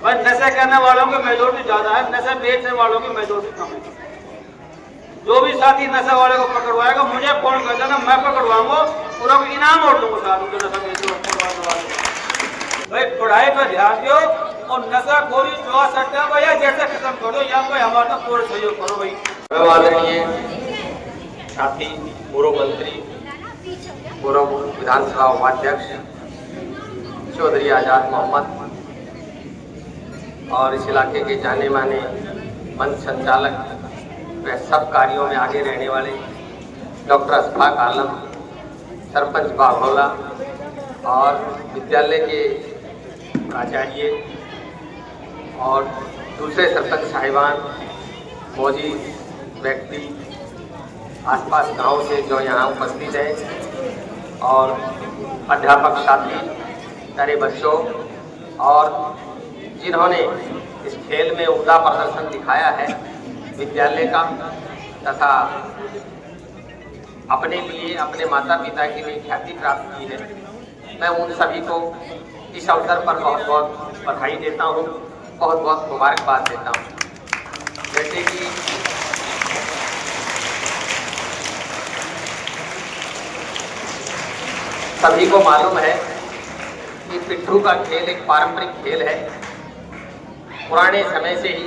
भाई नशे करने वालों की मेजोरिटी ज्यादा है, नशे बेचने वालों की मेजोरिटी कम है। जो भी साथी नशे वाले को पकड़वाएगा मुझे फोन कर देना, मैं पकड़वाऊंगा और इनाम और दूंगा साधु जो नशा बेचो। भाई पढ़ाई पर ध्यान दो और नशाखोरी जो सकते हैं भैया जैसे खत्म करो, या कोई हमारा पूर्ण सहयोग करो भाई। आदरणीय साथी, पूर्व मंत्री, पूर्व विधानसभा उपाध्यक्ष चौधरी आजाद मोहम्मद और इस इलाके के जाने माने मंच संचालक व सब कार्यों में आगे रहने वाले डॉक्टर अशफाक आलम, सरपंच बाघोला और विद्यालय के प्राचार्य और दूसरे सरपंच साहिबान, मौजूद व्यक्ति, आसपास गांव से जो यहाँ उपस्थित हैं और अध्यापक साथी, प्यारे बच्चों और जिन्होंने इस खेल में उम्दा प्रदर्शन दिखाया है विद्यालय का तथा अपने लिए, अपने माता पिता के लिए ख्याति प्राप्त की है, मैं उन सभी को इस अवसर पर बहुत बहुत बधाई देता हूँ, बहुत बहुत मुबारकबाद देता हूँ। जैसे कि सभी को मालूम है कि पिट्ठू का खेल एक पारंपरिक खेल है, पुराने समय से ही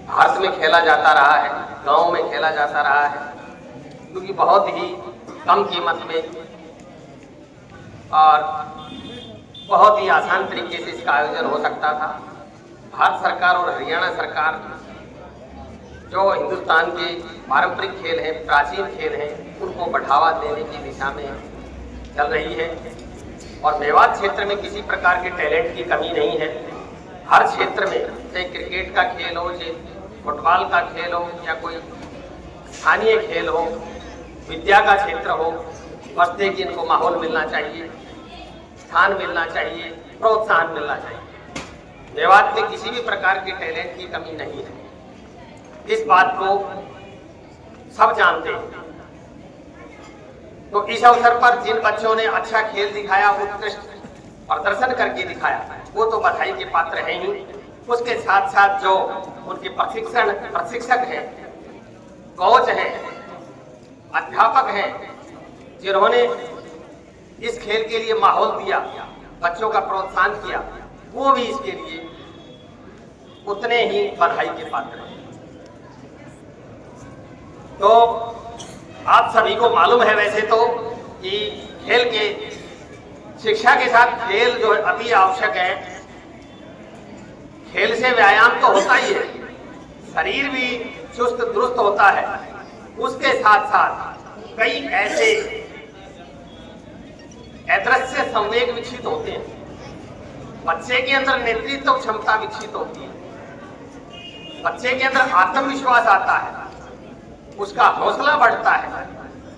भारत में खेला जाता रहा है, गांव में खेला जाता रहा है, क्योंकि बहुत ही कम कीमत में और बहुत ही आसान तरीके से इसका आयोजन हो सकता था। भारत सरकार और हरियाणा सरकार जो हिंदुस्तान के पारंपरिक खेल हैं, प्राचीन खेल हैं, उनको बढ़ावा देने की दिशा में चल रही है और मेवात क्षेत्र में किसी प्रकार के टैलेंट की कमी नहीं है। हर क्षेत्र में, चाहे क्रिकेट का खेल हो, चाहे फुटबॉल का खेल हो या कोई स्थानीय खेल हो, विद्या का क्षेत्र हो, बस्ते की इनको माहौल मिलना चाहिए, स्थान मिलना चाहिए, प्रोत्साहन मिलना चाहिए। मेवात में किसी भी प्रकार के टैलेंट की कमी नहीं है, इस बात को सब जानते हैं। तो इस अवसर पर जिन बच्चों ने अच्छा खेल दिखाया, उत्कृष्ट प्रदर्शन करके दिखाया, वो तो बधाई के पात्र हैं ही, उसके साथ साथ जो उनके प्रशिक्षक हैं, कोच हैं, अध्यापक हैं, जिन्होंने इस खेल के लिए माहौल दिया, बच्चों का प्रोत्साहन किया, वो भी इसके लिए उतने ही बधाई के पात्र हैं। तो आप सभी को मालूम है वैसे तो कि खेल के शिक्षा के साथ खेल जो अति आवश्यक है। खेल से व्यायाम तो होता ही है, शरीर भी चुस्त दुरुस्त होता है, उसके साथ साथ कई ऐसे अदृश्य संवेग विकसित होते हैं। बच्चे के अंदर नेतृत्व क्षमता विकसित होती है, बच्चे के अंदर आत्मविश्वास आता है, उसका हौसला बढ़ता है,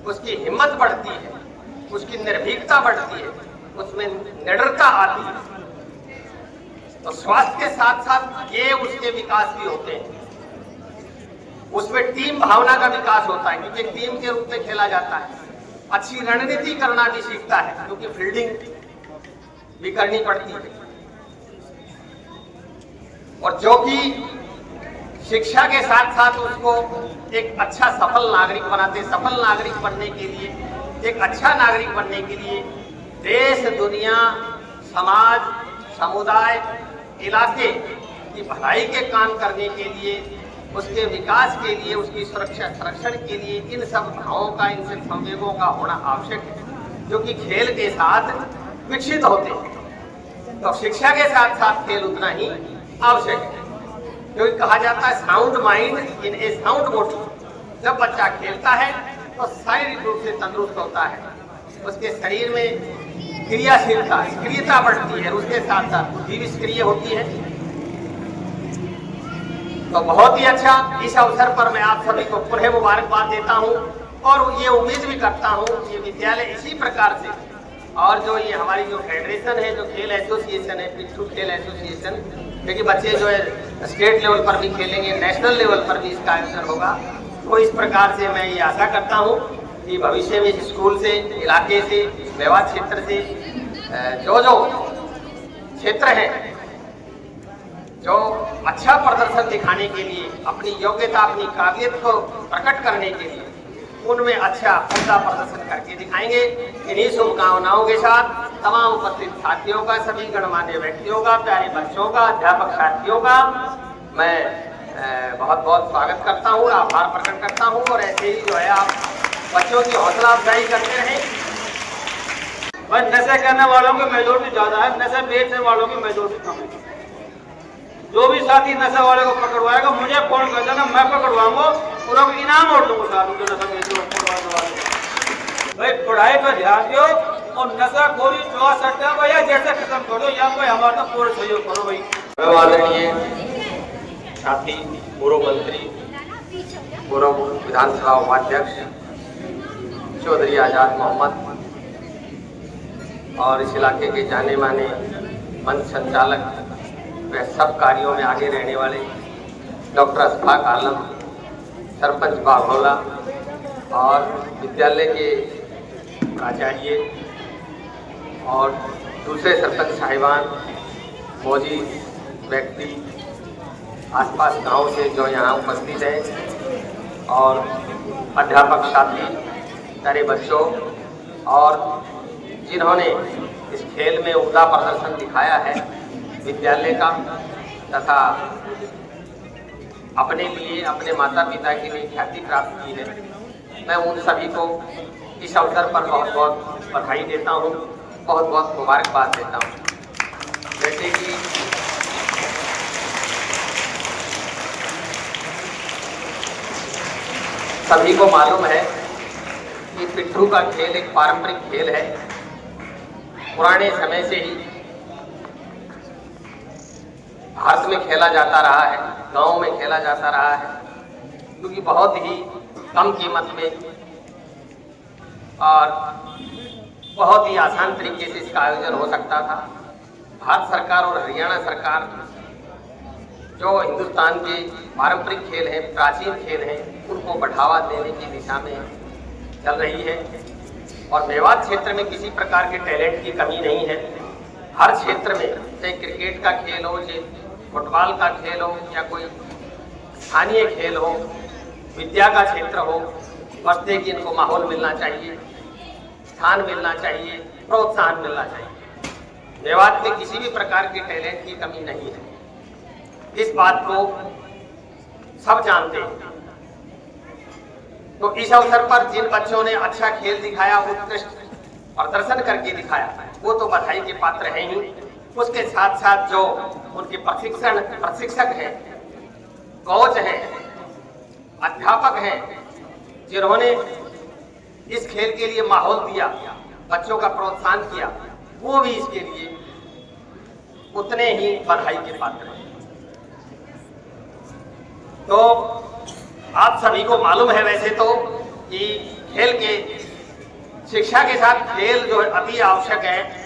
उसकी हिम्मत बढ़ती है, उसकी निर्भीकता बढ़ती है, उसमें निडरता आती है। तो स्वास्थ्य के साथ साथ ये उसके विकास भी होते हैं, उसमें टीम भावना का विकास होता है, क्योंकि टीम के रूप में खेला जाता है। अच्छी रणनीति करना भी सीखता है, क्योंकि फील्डिंग भी करनी पड़ती है। और जो कि शिक्षा के साथ साथ उसको एक अच्छा सफल नागरिक बनाते, सफल नागरिक बनने के लिए, एक अच्छा नागरिक बनने के लिए देश, दुनिया, समाज, समुदाय, इलाके की भलाई के काम करने के लिए, उसके विकास के लिए, उसकी सुरक्षा संरक्षण के लिए इन सब भावों का, इन सब संवेगों का होना आवश्यक है, जो कि खेल के साथ विकसित होते हैं। तो शिक्षा के साथ साथ खेल उतना ही आवश्यक है, क्योंकि कहा जाता है sound mind in A sound body. जब बच्चा खेलता है तो शारीरिक रूप से तंदुरुस्त होता है, उसके शरीर में क्रियाशीलता, सक्रियता बढ़ती है, उसके साथ साथ बुद्धि भी सक्रिय होती है। तो बहुत ही अच्छा, इस अवसर पर मैं आप सभी को पुनः मुबारकबाद देता हूं और ये उम्मीद भी करता हूं कि विद्यालय इसी प्रकार से, और जो ये हमारी जो फेडरेशन है, जो खेल एसोसिएशन है, पिट्ठू खेल एसोसिएशन, क्योंकि बच्चे जो है स्टेट लेवल पर भी खेलेंगे, नेशनल लेवल पर भी इसका आयोजन होगा। तो इस प्रकार से मैं ये आशा करता हूँ कि भविष्य में स्कूल से, इलाके से, मेवात क्षेत्र से जो क्षेत्र हैं जो अच्छा प्रदर्शन दिखाने के लिए, अपनी योग्यता, अपनी काबिलियत को प्रकट करने के लिए उनमें अच्छा उम्दा प्रदर्शन करके दिखाएंगे। इन्हीं शुभकामनाओं के साथ तमाम उपस्थित साथियों का, सभी गणमान्य व्यक्तियों का, प्यारे बच्चों का, अध्यापक साथियों का मैं बहुत बहुत स्वागत करता हूँ, आभार प्रकट करता हूँ। और ऐसे ही जो है आप बच्चों की हौसला अफजाई करते रहें। भाई नशे करने वालों की मेजोरिटी ज्यादा है, नशे बेचने वालों की मेजोरिटी कम है। जो भी साथी नशे वाले को पकड़वाएगा मुझे फोन कर देना, मैं पकड़वाऊंगा और अब इनाम और दूंगा साथ जो नशा बेचने वाले। भाई पढ़ाई पर ध्यान दो और नशा खोरी जुआ सट्टा भैया जैसे खत्म करो, या भाई हमारा पूरा सहयोग करो भाई। आदरणीय साथी, पूर्व मंत्री, पूर्व विधानसभा उपाध्यक्ष चौधरी आजाद मोहम्मद और इस इलाके के जाने माने मंच संचालक व सब कार्यों में आगे रहने वाले डॉक्टर अशफाक आलम, सरपंच बाघोला और विद्यालय के प्राचार्य और दूसरे सरपंच साहिबान, मौजूद व्यक्ति, आसपास गांव से जो यहाँ उपस्थित हैं और अध्यापक साथी, सारे बच्चों और जिन्होंने इस खेल में उम्दा प्रदर्शन दिखाया है विद्यालय का तथा अपने लिए, अपने माता पिता के लिए ख्याति प्राप्त की है, मैं उन सभी को इस अवसर पर बहुत बहुत बधाई देता हूँ, बहुत बहुत मुबारकबाद देता हूँ। जैसे कि सभी को मालूम है कि पिट्ठू का खेल एक पारंपरिक खेल है। पुराने समय से ही भारत में खेला जाता रहा है, गांव में खेला जाता रहा है, क्योंकि बहुत ही कम कीमत में और बहुत ही आसान तरीके से इसका आयोजन हो सकता था। भारत सरकार और हरियाणा सरकार जो हिंदुस्तान के पारंपरिक खेल हैं, प्राचीन खेल हैं, उनको बढ़ावा देने की दिशा में चल रही है। और मेवात क्षेत्र में किसी प्रकार के टैलेंट की कमी नहीं है। हर क्षेत्र में, चाहे क्रिकेट का खेल हो, चाहे फुटबॉल का खेल हो या कोई स्थानीय खेल हो, विद्या का क्षेत्र हो, बस्ते की इनको माहौल मिलना चाहिए, स्थान मिलना चाहिए, प्रोत्साहन मिलना चाहिए। मेवात में किसी भी प्रकार के टैलेंट की कमी नहीं है, इस बात को सब जानते हैं। तो इस अवसर पर जिन बच्चों ने अच्छा खेल दिखाया, उत्कृष्ट प्रदर्शन करके दिखाया, वो तो बधाई के पात्र हैं ही। उसके साथ साथ जो उनके प्रशिक्षक हैं, कोच हैं, अध्यापक हैं, जिन्होंने इस खेल के लिए माहौल दिया, बच्चों का प्रोत्साहन किया, वो भी इसके लिए उतने ही बधाई के पात्र हैं। तो आप सभी को मालूम है वैसे तो कि खेल के शिक्षा के साथ खेल जो अति आवश्यक है।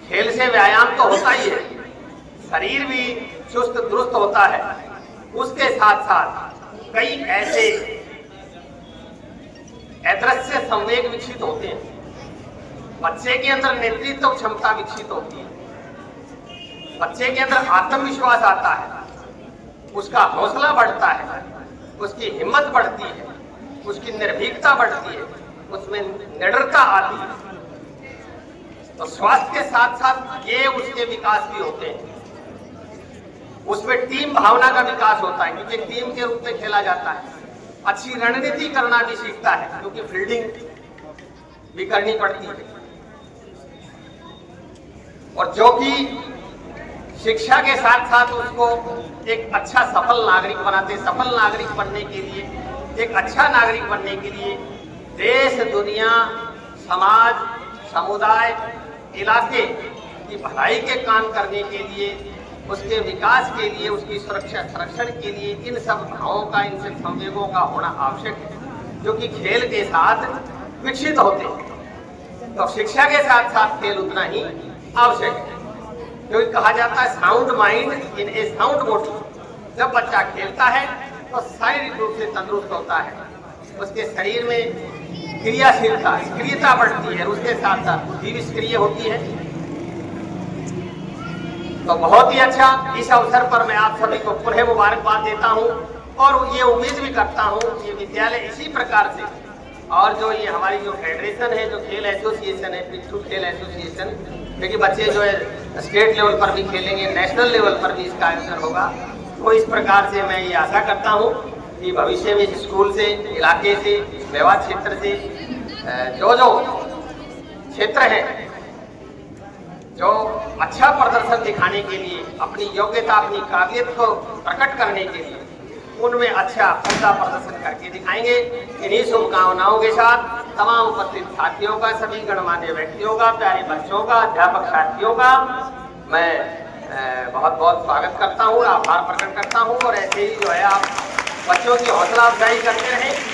खेल से व्यायाम तो होता ही है, शरीर भी चुस्त दुरुस्त होता है, उसके साथ साथ कई ऐसे अदृश्य संवेग विकसित होते हैं। बच्चे के अंदर नेतृत्व क्षमता विकसित होती है, बच्चे के अंदर आत्मविश्वास आता है, उसका हौसला बढ़ता है, उसकी हिम्मत बढ़ती है, उसकी निर्भीकता बढ़ती है, उसमें निडरता आती है। तो स्वास्थ्य के साथ साथ ये उसके विकास भी होते हैं। उसमें टीम भावना का विकास होता है, क्योंकि टीम के रूप में खेला जाता है। अच्छी रणनीति करना भी सीखता है, क्योंकि फील्डिंग भी करनी पड़ती है। और जो कि शिक्षा के साथ साथ उसको एक अच्छा सफल नागरिक बनाते, सफल नागरिक बनने के लिए, एक अच्छा नागरिक बनने के लिए देश, दुनिया, समाज, समुदाय, इलाके की भलाई के काम करने के लिए, उसके विकास के लिए, उसकी सुरक्षा संरक्षण के लिए इन सब भावों का, इन सब संवेगों का होना आवश्यक है, जो कि खेल के साथ विकसित होते हैं। तो शिक्षा के साथ साथ खेल उतना ही आवश्यक है, क्योंकि कहा जाता है sound mind in A sound body. जब बच्चा खेलता है तो शारीरिक रूप से तंदुरुस्त होता है, उसके शरीर में क्रियाशीलता, सक्रियता बढ़ती है, उसके साथ साथ बुद्धि भी सक्रिय होती है। तो बहुत ही अच्छा। इस अवसर पर मैं आप सभी को पुनः मुबारकबाद देता हूँ और ये उम्मीद भी करता हूँ कि विद्यालय इसी प्रकार से, और जो ये हमारी जो फेडरेशन है, जो खेल एसोसिएशन है, पिट्ठू खेल एसोसिएशन, क्योंकि बच्चे जो है स्टेट लेवल पर भी खेलेंगे, नेशनल लेवल पर भी इसका आयोजन होगा। तो इस प्रकार से मैं ये आशा करता हूँ कि भविष्य में इस स्कूल से, इलाके से, मेवात क्षेत्र से जो जो क्षेत्र हैं जो अच्छा प्रदर्शन दिखाने के लिए, अपनी योग्यता, अपनी काबिलियत को प्रकट करने के लिए, उनमें अच्छा उमदा प्रदर्शन करके दिखाएंगे। इन्हीं शुभकामनाओं के साथ तमाम उपस्थित साथियों का, सभी गणमान्य व्यक्तियों का, प्यारे बच्चों का, अध्यापक साथियों का मैं बहुत बहुत स्वागत करता हूँ, आभार प्रकट करता हूँ। और ऐसे ही जो है आप बच्चों की हौसला अफजाई करते रहें।